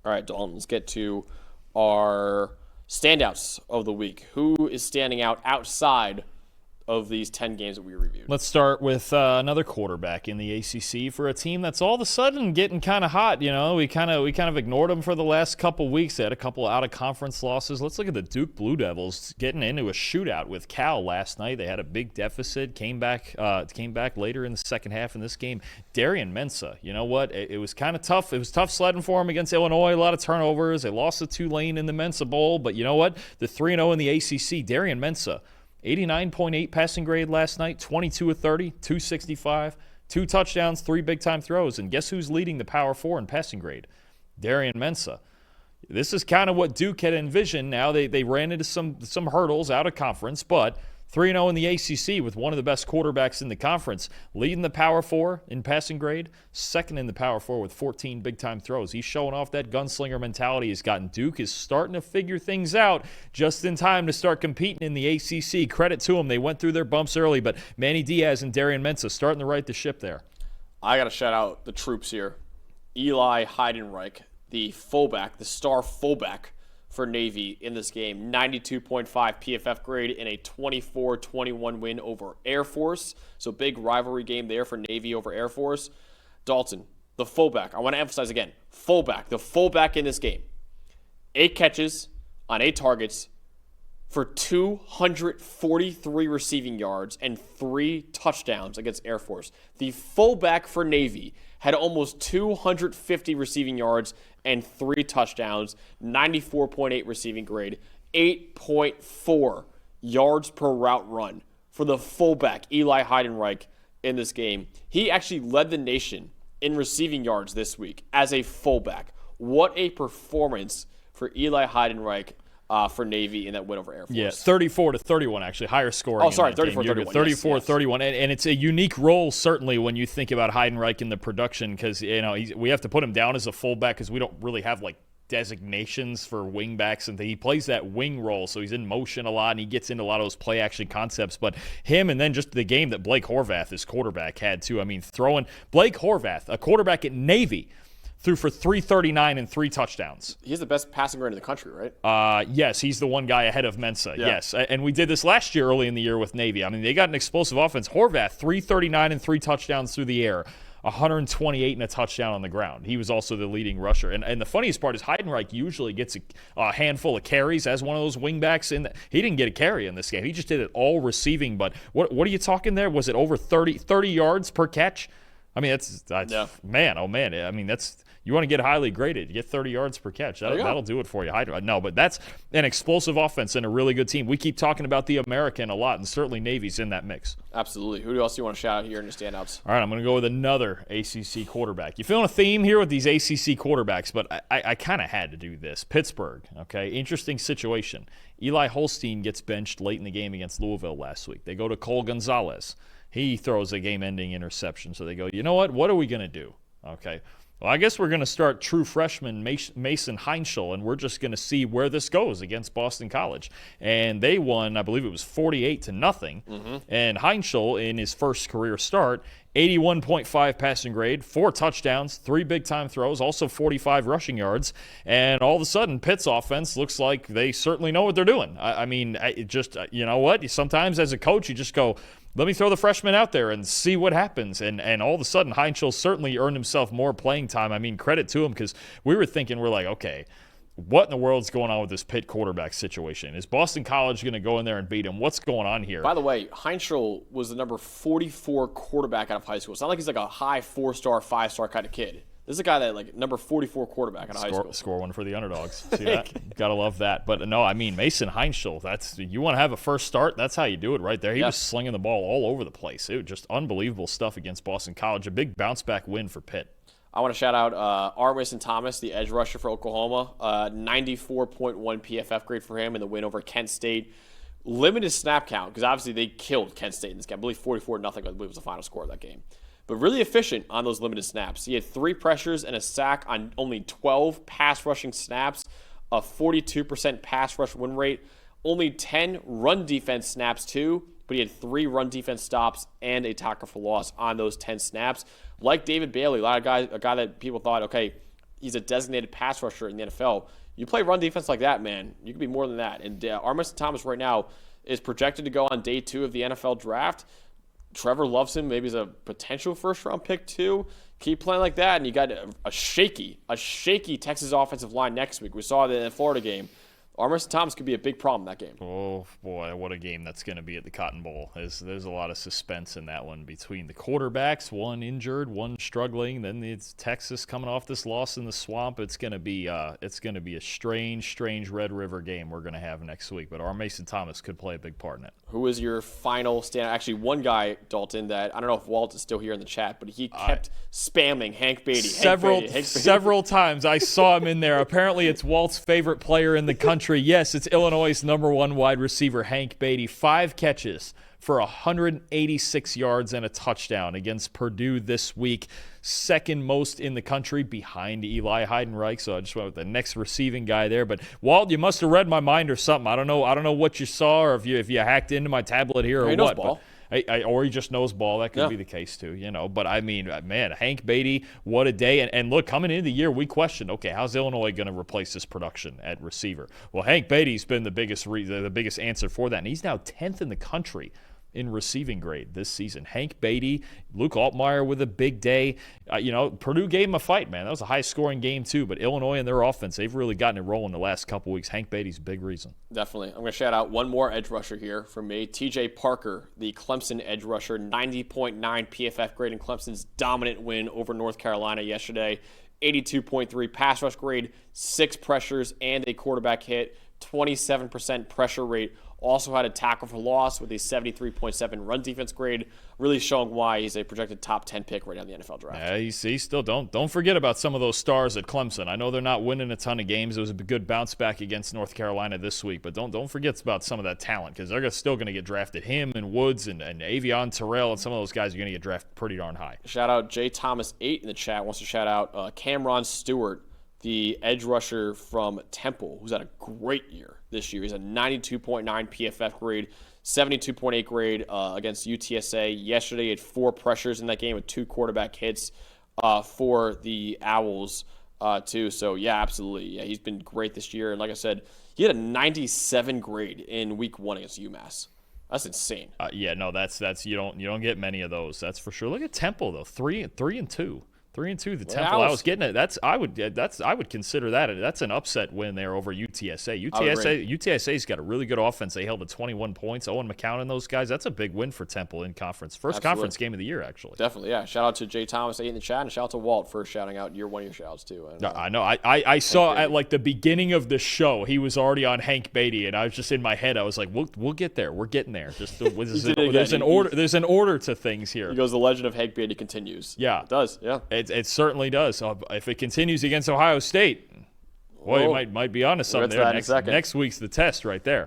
All right, Dalton, let's get to our standouts of the week. Who is standing out outside of these 10 games that we reviewed? Let's start with another quarterback in the ACC for a team that's all of a sudden getting kind of hot. You know, we kind of ignored them for the last couple weeks. They had a couple out-of-conference losses. Let's look at the Duke Blue Devils getting into a shootout with Cal last night. They had a big deficit, came back later in the second half in this game. Darian Mensah, you know what? It was kind of tough. It was tough sledding for them against Illinois. A lot of turnovers. They lost to Tulane in the Mensa Bowl. But you know what? The 3-0 in the ACC, Darian Mensah, 89.8 passing grade last night, 22 of 30, 265, 2 touchdowns, 3 big-time throws. And guess who's leading the Power 4 in passing grade? Darian Mensah. This is kind of what Duke had envisioned. Now they ran into some hurdles out of conference, but 3-0 in the ACC with one of the best quarterbacks in the conference, leading the Power 4 in passing grade, second in the Power 4 with 14 big-time throws. He's showing off that gunslinger mentality he's gotten. Duke is starting to figure things out just in time to start competing in the ACC. Credit to them. They went through their bumps early, but Manny Diaz and Darian Mensah starting to right the ship there. I got to shout out the troops here. Eli Heidenreich, the fullback, the star fullback for Navy in this game. 92.5 PFF grade in a 24-21 win over Air Force. So big rivalry game there for Navy over Air Force. Dalton, the fullback. I want to emphasize again, fullback. The fullback in this game. 8 catches on 8 targets for 243 receiving yards and 3 touchdowns against Air Force. The fullback for Navy had almost 250 receiving yards and 3 touchdowns, 94.8 receiving grade, 8.4 yards per route run for the fullback, Eli Heidenreich, in this game. He actually led the nation in receiving yards this week as a fullback. What a performance for Eli Heidenreich for Navy in that win over Air Force. Yeah, 34-31 actually, higher scoring. Oh, sorry, 34-31. 34-31, and it's a unique role certainly when you think about Heidenreich in the production because we have to put him down as a fullback because we don't really have like designations for wingbacks, and he plays that wing role, so he's in motion a lot and he gets into a lot of those play action concepts. But him and then just the game that Blake Horvath, his quarterback, had too. I mean, throwing Blake Horvath, a quarterback at Navy, threw for 339 and 3 touchdowns. He's the best passing grade in the country, right? Yes, he's the one guy ahead of Mensah. Yeah. Yes, and we did this last year early in the year with Navy. I mean, they got an explosive offense. Horvath, 339 and 3 touchdowns through the air, 128 and a touchdown on the ground. He was also the leading rusher. And the funniest part is Heidenreich usually gets a handful of carries as one of those wingbacks. He didn't get a carry in this game. He just did it all receiving. But what are you talking there? Was it over 30 yards per catch? I mean, that's yeah. Man, oh man. I mean, that's you want to get highly graded. You get 30 yards per catch. That'll do it for you. No, but that's an explosive offense and a really good team. We keep talking about the American a lot, and certainly Navy's in that mix. Absolutely. Who else do you want to shout out here in the standouts? All right, I'm going to go with another ACC quarterback. You feeling a theme here with these ACC quarterbacks, but I kind of had to do this. Pittsburgh, okay, interesting situation. Eli Holstein gets benched late in the game against Louisville last week. They go to Cole Gonzalez. He throws a game-ending interception. So they go, you know what? What are we going to do? Okay. Well, I guess we're going to start true freshman Mason Heinschel, and we're just going to see where this goes against Boston College. And they won, I believe it was 48-0. Mm-hmm. And Heinschel, in his first career start, 81.5 passing grade, 4 touchdowns, 3 big-time throws, also 45 rushing yards. And all of a sudden, Pitt's offense looks like they certainly know what they're doing. I mean, you know what? Sometimes as a coach, you just go, let me throw the freshman out there and see what happens. And all of a sudden, Heinschel certainly earned himself more playing time. I mean, credit to him because we were thinking, we're like, okay, what in the world is going on with this Pitt quarterback situation? Is Boston College going to go in there and beat him? What's going on here? By the way, Heinschel was the number 44 quarterback out of high school. It's not like he's like a high 4-star, 5-star kind of kid. This is a guy that like number 44 quarterback out of high school. Score one for the underdogs. See that? Gotta love that. But no, I mean Mason Heinschel. You want to have a first start. That's how you do it right there. He was slinging the ball all over the place. It was just unbelievable stuff against Boston College. A big bounce back win for Pitt. I want to shout out Armason Thomas, the edge rusher for Oklahoma. 94.1 PFF grade for him in the win over Kent State. Limited snap count because obviously they killed Kent State in this game. I believe 44-0. I believe was the final score of that game. But really efficient on those limited snaps. He had 3 pressures and a sack on only 12 pass rushing snaps, a 42% pass rush win rate, only 10 run defense snaps too, but he had 3 run defense stops and a tackle for loss on those 10 snaps. Like David Bailey, a guy that people thought, okay, he's a designated pass rusher in the NFL. You play run defense like that, man, you can be more than that. And Armstead Thomas right now is projected to go on day 2 of the NFL draft. Trevor loves him. Maybe he's a potential first-round pick too. Keep playing like that, and you got a shaky Texas offensive line next week. We saw it in the Florida game. Armstead Thomas could be a big problem in that game. Oh, boy, what a game that's going to be at the Cotton Bowl. There's a lot of suspense in that one between the quarterbacks, one injured, one struggling. Then it's Texas coming off this loss in the swamp. It's going to be a strange Red River game we're going to have next week. But Armstead Thomas could play a big part in it. Who is your final stand? Actually, one guy, Dalton, that I don't know if Walt is still here in the chat, but he kept spamming Hank Beatty. Several times I saw him in there. Apparently, it's Walt's favorite player in the country. Yes, it's Illinois' #1 wide receiver, Hank Beatty. 5 catches for 186 yards and a touchdown against Purdue this week. Second most in the country behind Eli Heidenreich. So I just went with the next receiving guy there. But Walt, you must have read my mind or something. I don't know what you saw, or if you hacked into my tablet here or what. But or he just knows ball. That could be the case too, But I mean, man, Hank Beatty, what a day! And look, coming into the year, we questioned, okay, how's Illinois going to replace this production at receiver? Well, Hank Beatty's been the biggest answer for that, and he's now 10th in the country in receiving grade this season. Hank Beatty, Luke Altmaier with a big day. Purdue gave him a fight, man. That was a high-scoring game too. But Illinois and their offense, they've really gotten it rolling the last couple weeks. Hank Beatty's a big reason. Definitely. I'm going to shout out one more edge rusher here from me. TJ Parker, the Clemson edge rusher, 90.9 PFF grade in Clemson's dominant win over North Carolina yesterday. 82.3 pass rush grade, 6 pressures and a quarterback hit, 27% pressure rate. Also had a tackle for loss with a 73.7 run defense grade, really showing why he's a projected top 10 pick right now in the NFL draft. Yeah, you see, still don't forget about some of those stars at Clemson. I know they're not winning a ton of games. It was a good bounce back against North Carolina this week, but don't forget about some of that talent, because they're still going to get drafted. Him and Woods and Avion Terrell and some of those guys are going to get drafted pretty darn high. Shout out J Thomas 8 in the chat. Wants to shout out Cameron Stewart, the edge rusher from Temple, who's had a great year this year. He's a 92.9 PFF grade, 72.8 grade against UTSA. Yesterday, he had 4 pressures in that game with 2 quarterback hits for the Owls, too. So, yeah, absolutely. Yeah, he's been great this year. And like I said, he had a 97 grade in week 1 against UMass. That's insane. That's you don't get many of those. That's for sure. Look at Temple though, 3-2. 3-2, the Temple. I was getting it. I would consider that. That's an upset win there over UTSA. UTSA's got a really good offense. They held to 21 points. Owen McCown and those guys. That's a big win for Temple in conference. First conference game of the year, actually. Definitely, yeah. Shout out to Jay Thomas 8 in the chat, and shout out to Walt for shouting out one of your shouts too. And, I know. I saw at like the beginning of the show, he was already on Hank Beatty, and I was just in my head. I was like, we'll get there. We're getting there. There's an order. There's an order to things here. He goes, the legend of Hank Beatty continues. Yeah, it does. Yeah. It certainly does. If it continues against Ohio State, boy, it might be onto something there. Next week's the test right there.